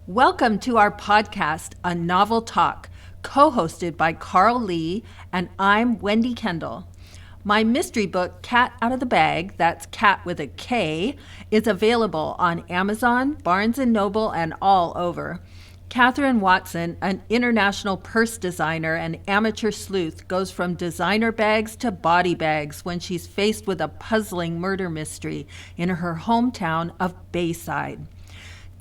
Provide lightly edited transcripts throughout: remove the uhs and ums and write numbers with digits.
Welcome to our podcast, A Novel Talk, co-hosted by Carl Lee, and I'm Wendy Kendall. My mystery book, Cat Out of the Bag, that's cat with a K, is available on Amazon, Barnes & Noble, and all over. Catherine Watson, an international purse designer and amateur sleuth, goes from designer bags to body bags when she's faced with a puzzling murder mystery in her hometown of Bayside.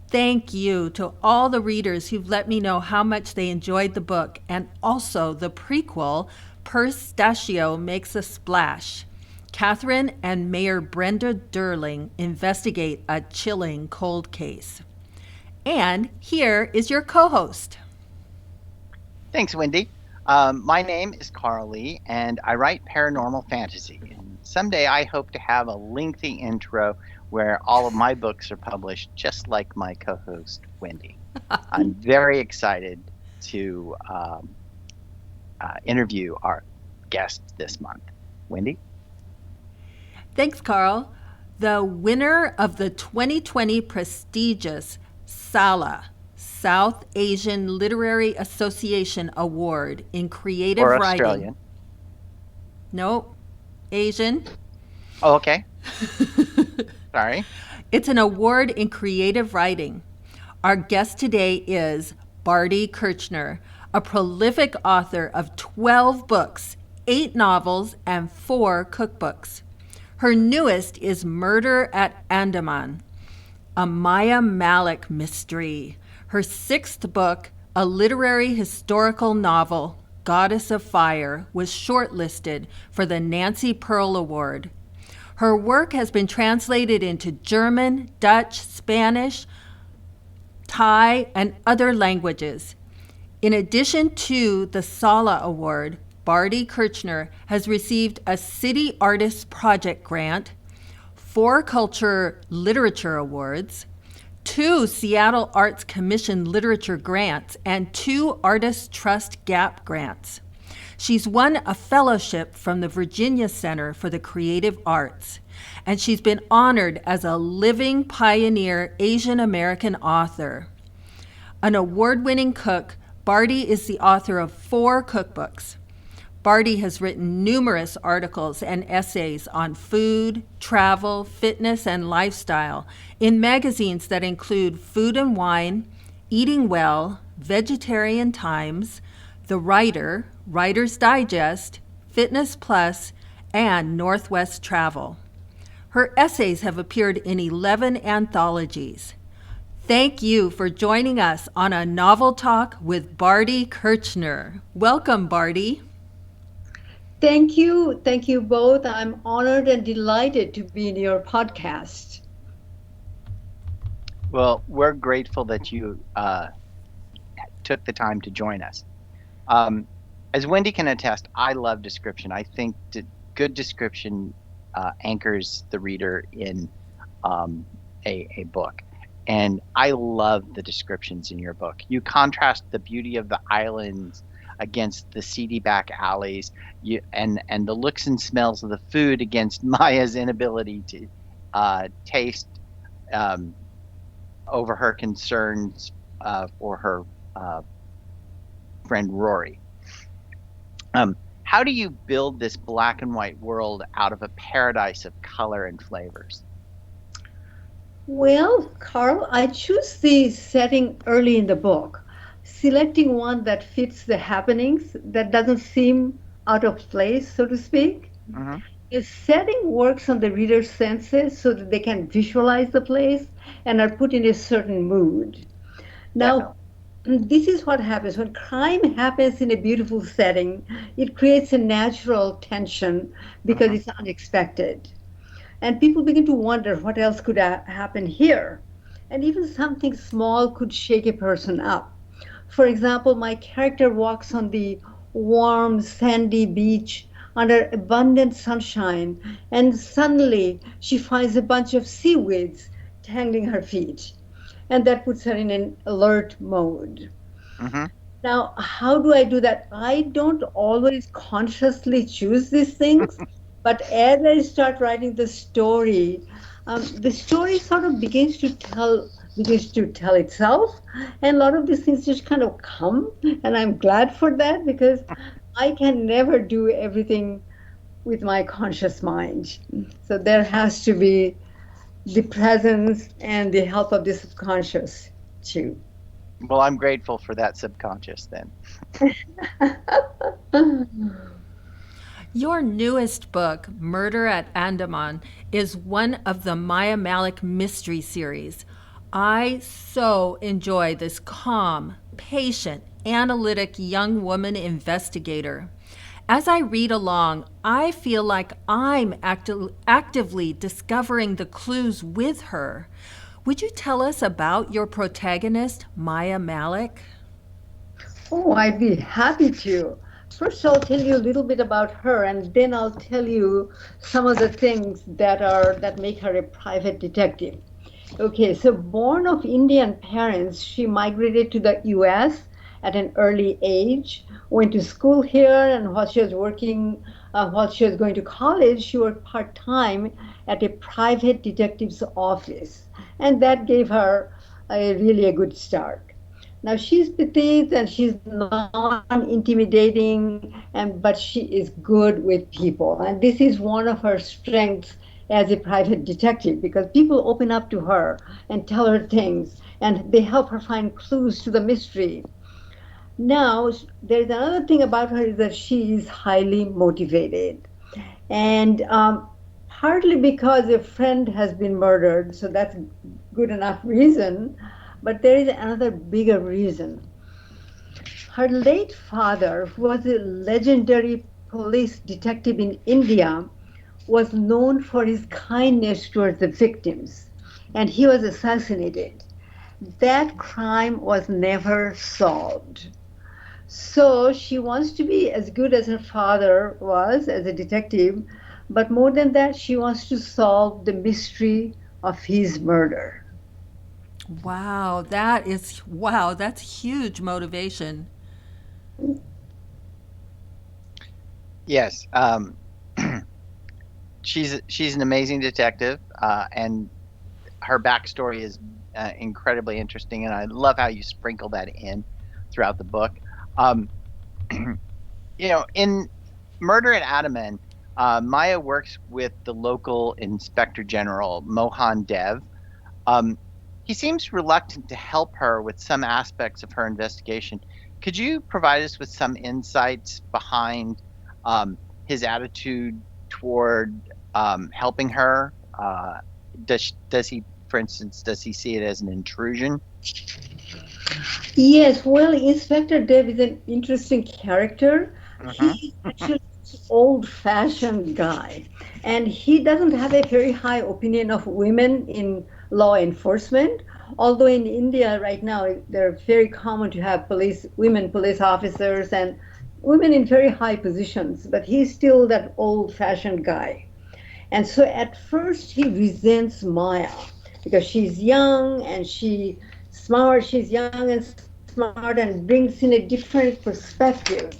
Thank you to all the readers who've let me know how much they enjoyed the book and also the prequel, Pistachio Makes a Splash. Catherine and Mayor Brenda Durling investigate a chilling cold case. And here is your co-host. Thanks, Wendy. My name is Carl Lee, and I write paranormal fantasy. And someday I hope to have a lengthy intro where all of my books are published, just like my co-host, Wendy. I'm very excited to interview our guest this month. Wendy? Thanks, Carl. The winner of the 2020 prestigious SALA, South Asian Literary Association Award in Creative Or Writing. Australian. Nope, Asian. Oh, okay. Sorry. It's an award in creative writing. Our guest today is Bharti Kirchner, a prolific author of 12 books, 8 novels, and 4 cookbooks. Her newest is Murder at Andaman, a Maya Malik mystery. Her 6th book, a literary historical novel, Goddess of Fire, was shortlisted for the Nancy Pearl Award. Her work has been translated into German, Dutch, Spanish, Thai, and other languages. In addition to the SALA Award, Bharti Kirchner has received a City Artists Project grant, 4 Culture Literature Awards, 2 Seattle Arts Commission Literature grants, and 2 Artists Trust Gap grants. She's won a fellowship from the Virginia Center for the Creative Arts, and she's been honored as a living pioneer Asian American author. An award-winning cook, Bharti is the author of 4 cookbooks. Bharti has written numerous articles and essays on food, travel, fitness, and lifestyle in magazines that include Food and Wine, Eating Well, Vegetarian Times, The Writer, Writer's Digest, Fitness Plus, and Northwest Travel. Her essays have appeared in 11 anthologies. Thank you for joining us on A Novel Talk with Bharti Kirchner. Welcome, Bharti. Thank you. Thank you both. I'm honored and delighted to be in your podcast. Well, we're grateful that you took the time to join us. As Wendy can attest, I love description. I think good description anchors the reader in a book. And I love the descriptions in your book. You contrast the beauty of the islands against the seedy back alleys, and the looks and smells of the food against Maya's inability to taste over her concerns for her friend Rory. How do you build this black and white world out of a paradise of color and flavors? Well, Carl, I choose the setting early in the book, selecting one that fits the happenings, that doesn't seem out of place, so to speak. Mm-hmm. The setting works on the reader's senses so that they can visualize the place and are put in a certain mood. Now, this is what happens. When crime happens in a beautiful setting, it creates a natural tension because it's unexpected. And people begin to wonder what else could happen here. And even something small could shake a person up. For example, my character walks on the warm, sandy beach under abundant sunshine, and suddenly she finds a bunch of seaweeds tangling her feet. And that puts her in an alert mode. Mm-hmm. Now, how do I do that? I don't always consciously choose these things, but as I start writing the story sort of begins to tell begins to tell itself. And a lot of these things just kind of come. And I'm glad for that because I can never do everything with my conscious mind. So there has to be the presence and the help of the subconscious too. Well, I'm grateful for that subconscious then. Your newest book, Murder at Andaman, is one of the Maya Malik mystery series. I so enjoy this calm, patient, analytic young woman investigator. As I read along, I feel like I'm actively discovering the clues with her. Would you tell us about your protagonist, Maya Malik? Oh, I'd be happy to. First, I'll tell you a little bit about her, and then I'll tell you some of the things that make her a private detective. Okay, so born of Indian parents, she migrated to the US at an early age, went to school here, and while she was going to college, she worked part time at a private detective's office, and that gave her a good start. Now she's petite and she's non-intimidating, and but she is good with people, and this is one of her strengths as a private detective because people open up to her and tell her things, and they help her find clues to the mystery. Now there's another thing about her is that she is highly motivated, and partly because a friend has been murdered, so that's good enough reason. But there is another bigger reason. Her late father, who was a legendary police detective in India, was known for his kindness towards the victims, and he was assassinated. That crime was never solved. So she wants to be as good as her father was as a detective, but more than that, she wants to solve the mystery of his murder. Wow, that's huge motivation. Yes, she's an amazing detective, and her backstory is incredibly interesting, and I love how you sprinkle that in throughout the book. Um, in Murder at Andaman, Maya works with the local Inspector General, Mohan Dev. Um, he seems reluctant to help her with some aspects of her investigation. Could you provide us with some insights behind his attitude toward helping her? Does he, for instance, does he see it as an intrusion? Yes, well, Inspector Dev is an interesting character. Hmm. He is actually an old-fashioned guy, and he doesn't have a very high opinion of women in law enforcement. Although in India right now, they're very common to have women police officers and women in very high positions, but he's still that old-fashioned guy. And so at first he resents Maya because she's young and she's young and smart and brings in a different perspective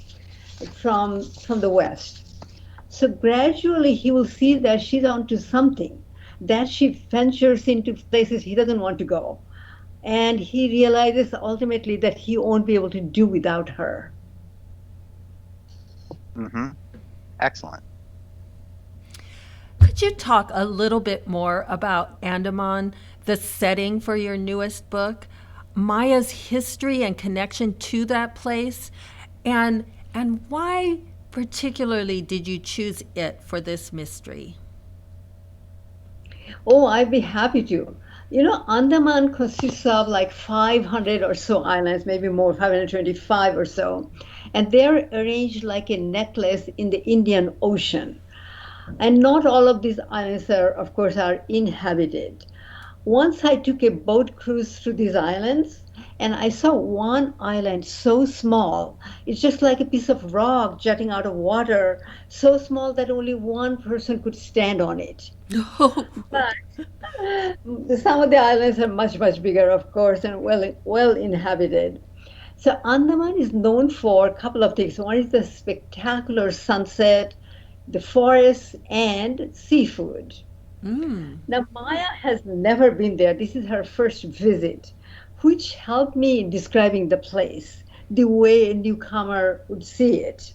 from the West. So gradually he will see that she's onto something, that she ventures into places he doesn't want to go. And he realizes ultimately that he won't be able to do without her. Hmm. Excellent. Could you talk a little bit more about Andaman, the setting for your newest book, Maya's history and connection to that place, and why particularly did you choose it for this mystery? Oh, I'd be happy to. Andaman consists of like 500 or so islands, maybe more, 525 or so, and they're arranged like a necklace in the Indian Ocean. And not all of these islands are, of course, are inhabited. Once I took a boat cruise through these islands, and I saw one island so small. It's just like a piece of rock jutting out of water, so small that only one person could stand on it. But some of the islands are much, much bigger, of course, and well inhabited. So Andaman is known for a couple of things. One is the spectacular sunset, the forests, and seafood. Now, Maya has never been there. This is her first visit, which helped me in describing the place, the way a newcomer would see it.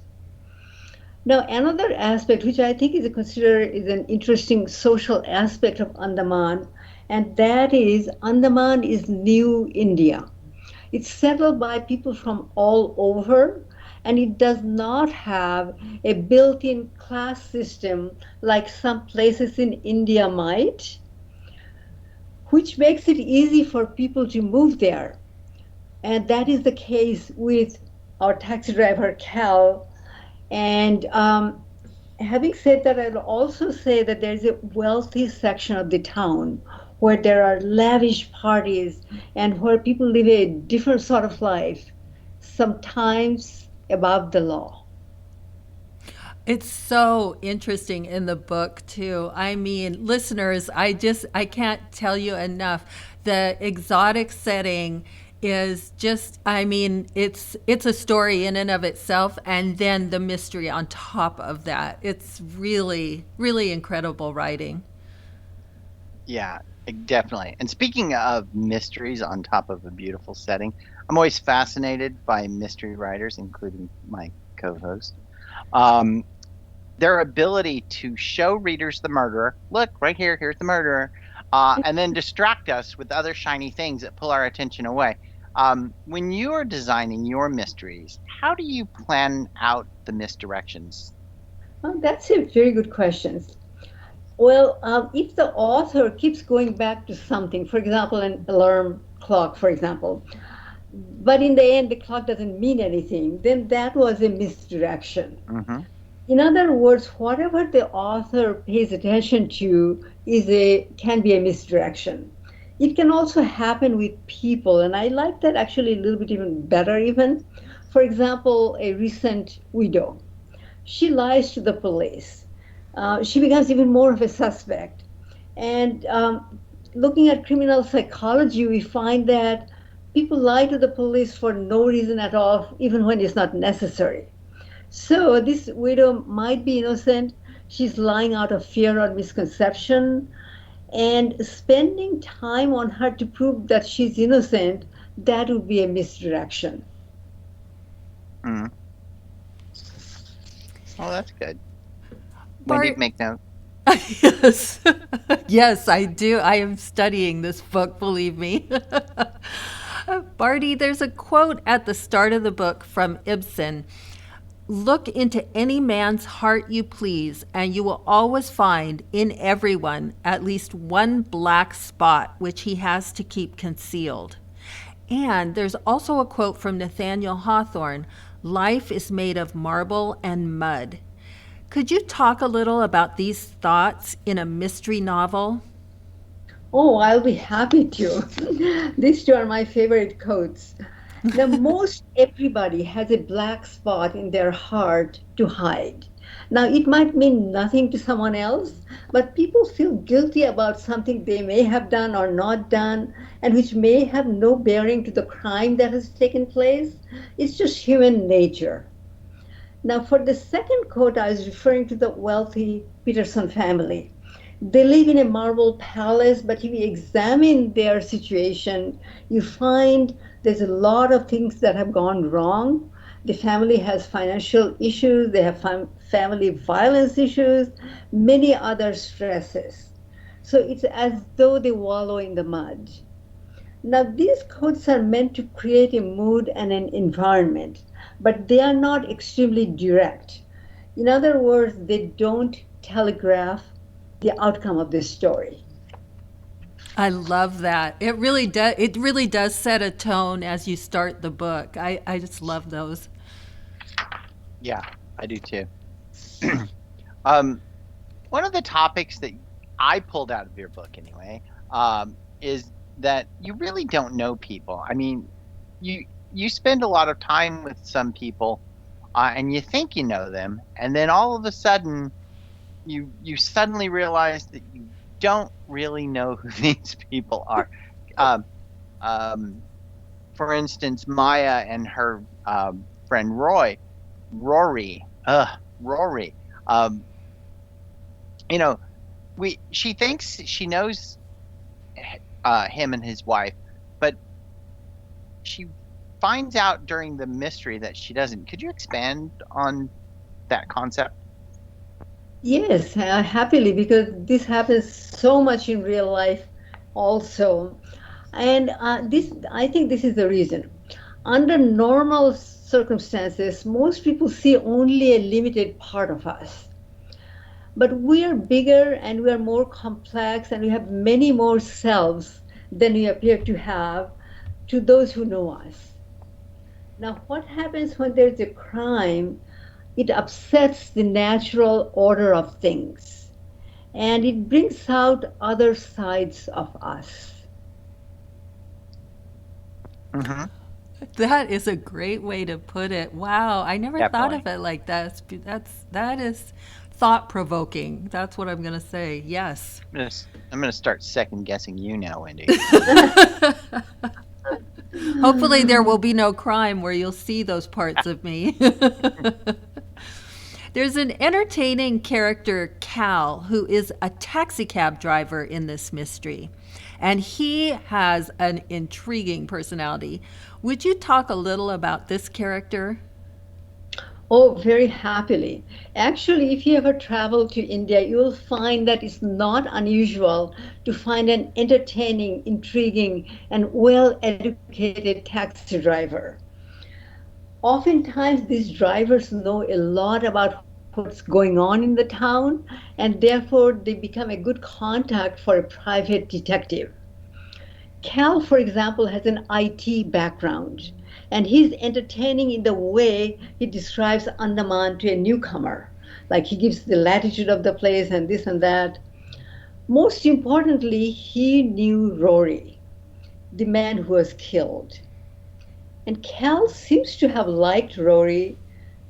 Now, another aspect which I think is considered is an interesting social aspect of Andaman, and that is Andaman is new India. It's settled by people from all over, and it does not have a built in class system like some places in India might, which makes it easy for people to move there. And that is the case with our taxi driver, Cal. And having said that, I'll also say that there's a wealthy section of the town where there are lavish parties and where people live a different sort of life, sometimes above the law. It's so interesting in the book too. I mean, listeners, I can't tell you enough. The exotic setting is just, I mean, it's a story in and of itself, and then the mystery on top of that. It's really really incredible writing. Yeah, definitely. And speaking of mysteries on top of a beautiful setting, I'm always fascinated by mystery writers, including my co-host. Um, their ability to show readers the murderer. Look, right here, here's the murderer, and then distract us with other shiny things that pull our attention away. When you are designing your mysteries, how do you plan out the misdirections? Well, that's a very good question. Well, if the author keeps going back to something, for example, an alarm clock, for example, but in the end the clock doesn't mean anything, then that was a misdirection. Hmm. In other words, whatever the author pays attention to can be a misdirection. It can also happen with people, and I like that actually a little bit even better even. For example, a recent widow. She lies to the police. She becomes even more of a suspect. And looking at criminal psychology, we find that people lie to the police for no reason at all, even when it's not necessary. So this widow might be innocent. She's lying out of fear or misconception, and spending time on her to prove that she's innocent, that would be a misdirection. Mm. Well, that's good. Wendy, Bart, make note. yes. Yes, I do. I am studying this book, believe me. Barty, there's a quote at the start of the book from Ibsen. Look into any man's heart you please, and you will always find in everyone at least one black spot which he has to keep concealed. And there's also a quote from Nathaniel Hawthorne: life is made of marble and mud. Could you talk a little about these thoughts in a mystery novel? Oh, I'll be happy to. These two are my favorite quotes. The most everybody has a black spot in their heart to hide. Now, it might mean nothing to someone else, but people feel guilty about something they may have done or not done, and which may have no bearing to the crime that has taken place. It's just human nature. Now, for the second quote, I was referring to the wealthy Peterson family. They live in a marble palace, but if you examine their situation, you find there's a lot of things that have gone wrong. The family has financial issues, they have family violence issues, many other stresses. So it's as though they wallow in the mud. Now, these quotes are meant to create a mood and an environment, but they are not extremely direct. In other words, they don't telegraph the outcome of this story. I love that. It really does set a tone as you start the book. I just love those. Yeah, I do too. Um, one of the topics that I pulled out of your book anyway, is that you really don't know people. I mean, you spend a lot of time with some people, and you think you know them, and then all of a sudden you suddenly realize that you don't really know who these people are. Um, um, for instance, Maya and her friend Rory, Rory. Um, you know, she thinks she knows him and his wife, but she finds out during the mystery that she doesn't. Could you expand on that concept? Yes, happily, because this happens so much in real life also. And I think this is the reason. Under normal circumstances, most people see only a limited part of us. But we are bigger and we are more complex and we have many more selves than we appear to have to those who know us. Now, what happens when there's a crime? It upsets the natural order of things and it brings out other sides of us. Mm-hmm. That is a great way to put it. Wow, I never thought Definitely. of it like that. That is thought provoking. That's what I'm going to say. Yes. I'm gonna start second guessing you now, Wendy. Hopefully there will be no crime where you'll see those parts of me. There's an entertaining character, Cal, who is a taxicab driver in this mystery. And he has an intriguing personality. Would you talk a little about this character? Oh, very happily. Actually, if you ever travel to India, you will find that it's not unusual to find an entertaining, intriguing, and well educated taxi driver. Oftentimes, these drivers know a lot about what's going on in the town, and therefore they become a good contact for a private detective. Cal, for example, has an IT background, and he's entertaining in the way he describes Andaman to a newcomer. Like he gives the latitude of the place and this and that. Most importantly, he knew Rory, the man who was killed. And Cal seems to have liked Rory,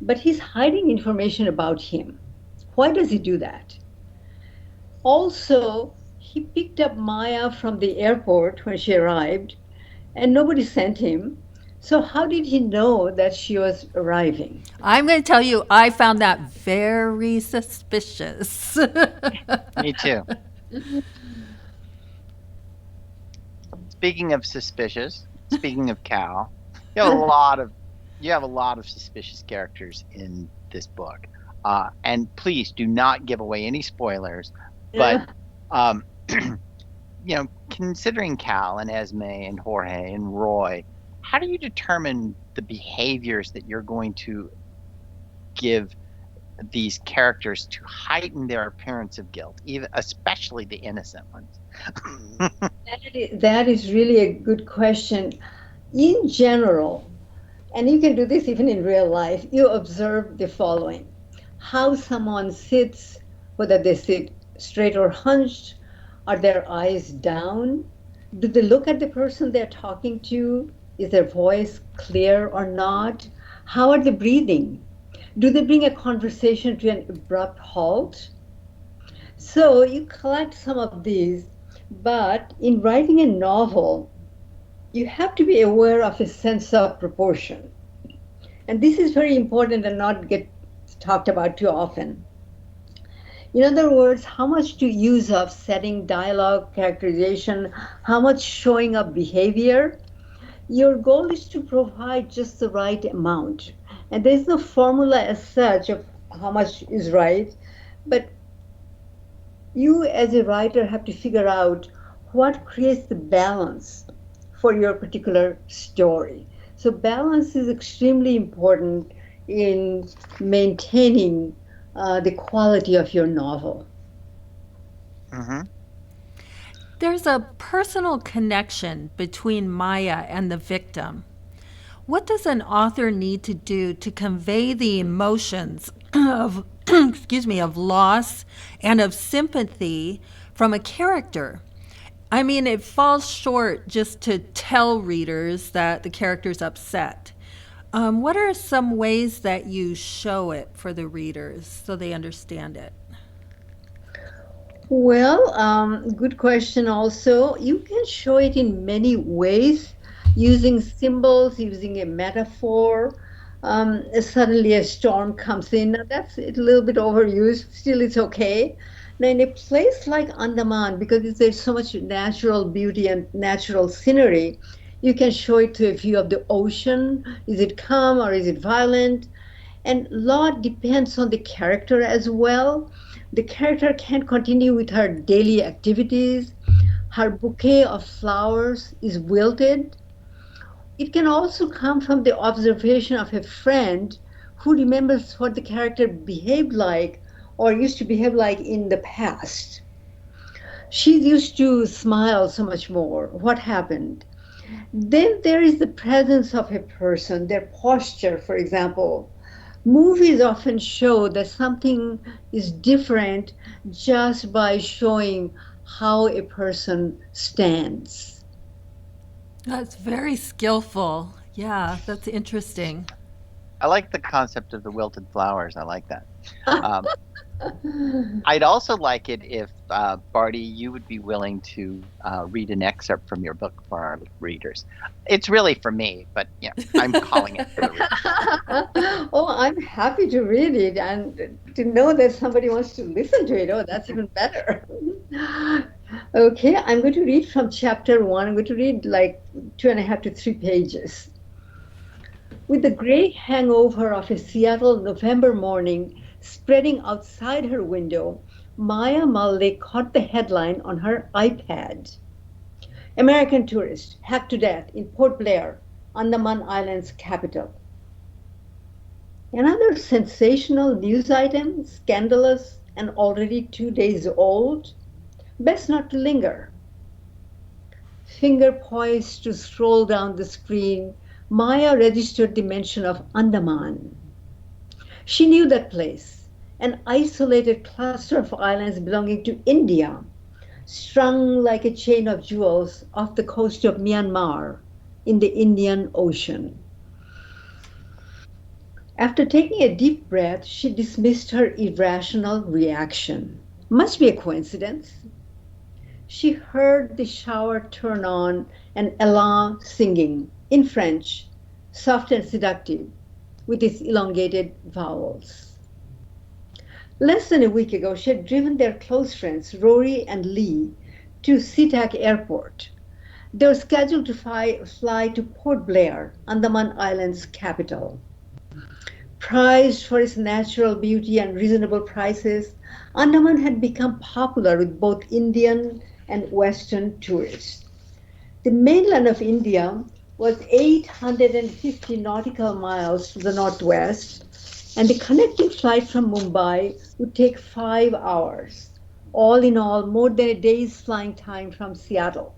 but he's hiding information about him. Why does he do that? Also, he picked up Maya from the airport when she arrived, and nobody sent him. So, how did he know that she was arriving? I'm going to tell you, I found that very suspicious. Me too. Speaking of suspicious, speaking of Cal, you have a lot of suspicious characters in this book. And please do not give away any spoilers. But um, considering Cal and Esme and Jorge and Roy, how do you determine the behaviors that you're going to give these characters to heighten their appearance of guilt, even especially the innocent ones? That is really a good question. In general, and you can do this even in real life, you observe the following: how someone sits, whether they sit straight or hunched, are their eyes down? Do they look at the person they're talking to? Is their voice clear or not? How are they breathing? Do they bring a conversation to an abrupt halt? So you collect some of these, but in writing a novel, you have to be aware of a sense of proportion. And this is very important and not get talked about too often. In other words, how much to use of setting, dialogue, characterization, how much showing of behavior. Your goal is to provide just the right amount. And there's no formula as such of how much is right, but you as a writer have to figure out what creates the balance for your particular story. So balance is extremely important in maintaining the quality of your novel. Mm-hmm. There's a personal connection between Maya and the victim. What does an author need to do to convey the emotions of of loss and of sympathy from a character? I mean, it falls short just to tell readers that the character's upset. What are some ways that you show it for the readers so they understand it? Well, good question also. You can show it in many ways using symbols, using a metaphor. Suddenly a storm comes in. Now, that's a little bit overused, still, it's okay. Now, in a place like Andaman, because there's so much natural beauty and natural scenery, you can show it to a view of the ocean. Is it calm or is it violent? And a lot depends on the character as well. The character can continue with her daily activities. Her bouquet of flowers is wilted. It can also come from the observation of a friend who remembers what the character behaved like or used to behave like in the past. She used to smile so much more. What happened? Then there is the presence of a person, their posture, for example. Movies often show that something is different just by showing how a person stands. That's very skillful. Yeah, that's interesting. I like the concept of the wilted flowers. I like that. Um, I'd also like it if, Bharti, you would be willing to read an excerpt from your book for our readers. It's really for me, but I'm calling it for the readers. Oh, I'm happy to read it and to know that somebody wants to listen to it. Oh, that's even better. Okay, I'm going to read from chapter one. I'm going to read like 2.5 to 3 pages. With the gray hangover of a Seattle November morning spreading outside her window, Maya Mulday caught the headline on her iPad. American tourist hacked to death in Port Blair, Andaman Islands capital. Another sensational news item, scandalous and already 2 days old. Best not to linger. Finger poised to scroll down the screen, Maya registered the mention of Andaman. She knew that place, an isolated cluster of islands belonging to India, strung like a chain of jewels off the coast of Myanmar in the Indian Ocean. After taking a deep breath, she dismissed her irrational reaction. Must be a coincidence. She heard the shower turn on and Ella singing in French, soft and seductive, with its elongated vowels. Less than a week ago, she had driven their close friends, Rory and Lee, to SeaTac Airport. They were scheduled to fly to Port Blair, Andaman Islands capital. Prized for its natural beauty and reasonable prices, Andaman had become popular with both Indian and Western tourists. The mainland of India was 850 nautical miles to the northwest, and the connecting flight from Mumbai would take 5 hours. All in all, more than a day's flying time from Seattle.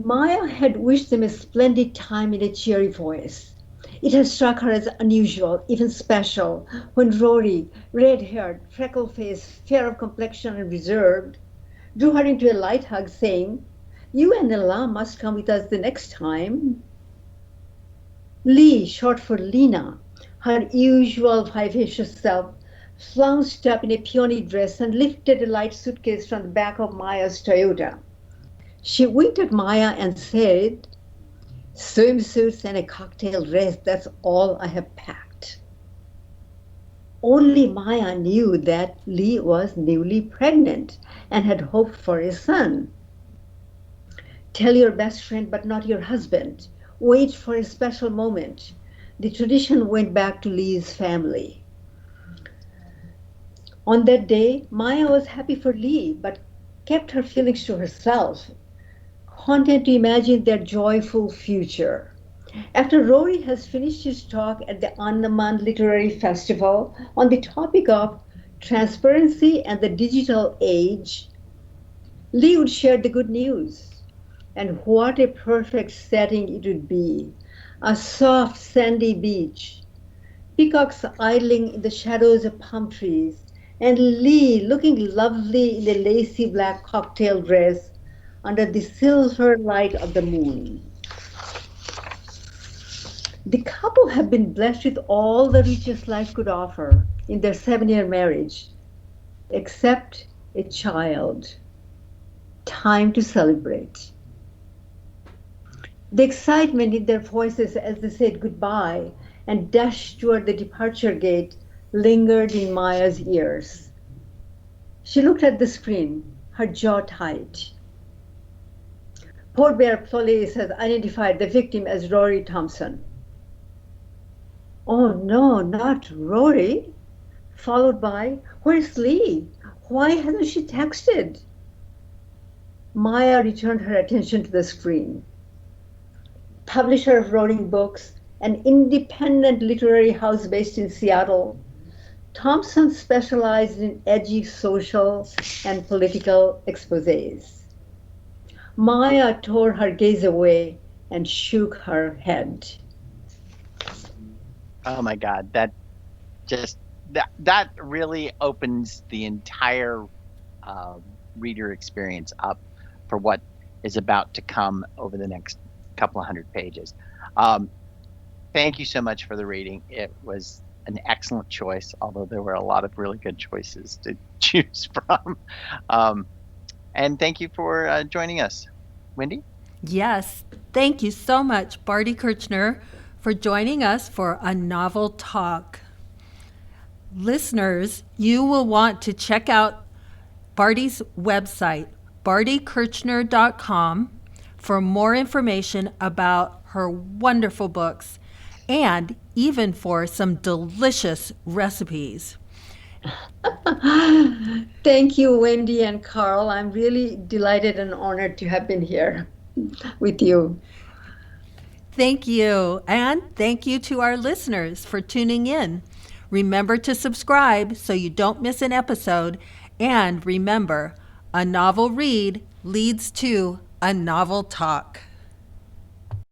Maya had wished them a splendid time in a cheery voice. It had struck her as unusual, even special, when Rory, red-haired, freckle-faced, fair of complexion and reserved, drew her into a light hug, saying, "You and Ella must come with us the next time." Lee, short for Lena, her usual vivacious self, flounced up in a peony dress and lifted a light suitcase from the back of Maya's Toyota. She winked at Maya and said, "Swimsuits and a cocktail dress, that's all I have packed." Only Maya knew that Lee was newly pregnant and had hoped for a son. Tell your best friend, but not your husband. Wait for a special moment. The tradition went back to Lee's family. On that day, Maya was happy for Lee, but kept her feelings to herself, content to imagine their joyful future. After Rory has finished his talk at the Andaman Literary Festival on the topic of transparency and the digital age, Lee would share the good news. And what a perfect setting it would be. A soft sandy beach, peacocks idling in the shadows of palm trees, and Lee looking lovely in a lacy black cocktail dress under the silver light of the moon. The couple have been blessed with all the riches life could offer in their 7-year marriage, except a child. Time to celebrate. The excitement in their voices as they said goodbye and dashed toward the departure gate lingered in Maya's ears. She looked at the screen, her jaw tight. Port Bear Police has identified the victim as Rory Thompson. Oh no, not Rory. Followed by, where's Lee? Why hasn't she texted? Maya returned her attention to the screen. Publisher of Rolling Books, an independent literary house based in Seattle, Thompson specialized in edgy social and political exposés. Maya tore her gaze away and shook her head. Oh my God, that really opens the entire reader experience up for what is about to come over the next couple of hundred pages. Thank you so much for the reading. It was an excellent choice, although there were a lot of really good choices to choose from. And thank you for joining us. Wendy? Yes, thank you so much, Bharti Kirchner, for joining us for a novel talk. Listeners, you will want to check out Bharti's website, bhartikirchner.com, for more information about her wonderful books and even for some delicious recipes. Thank you, Wendy and Carl. I'm really delighted and honored to have been here with you. Thank you. And thank you to our listeners for tuning in. Remember to subscribe so you don't miss an episode. And remember, a novel read leads to a novel talk.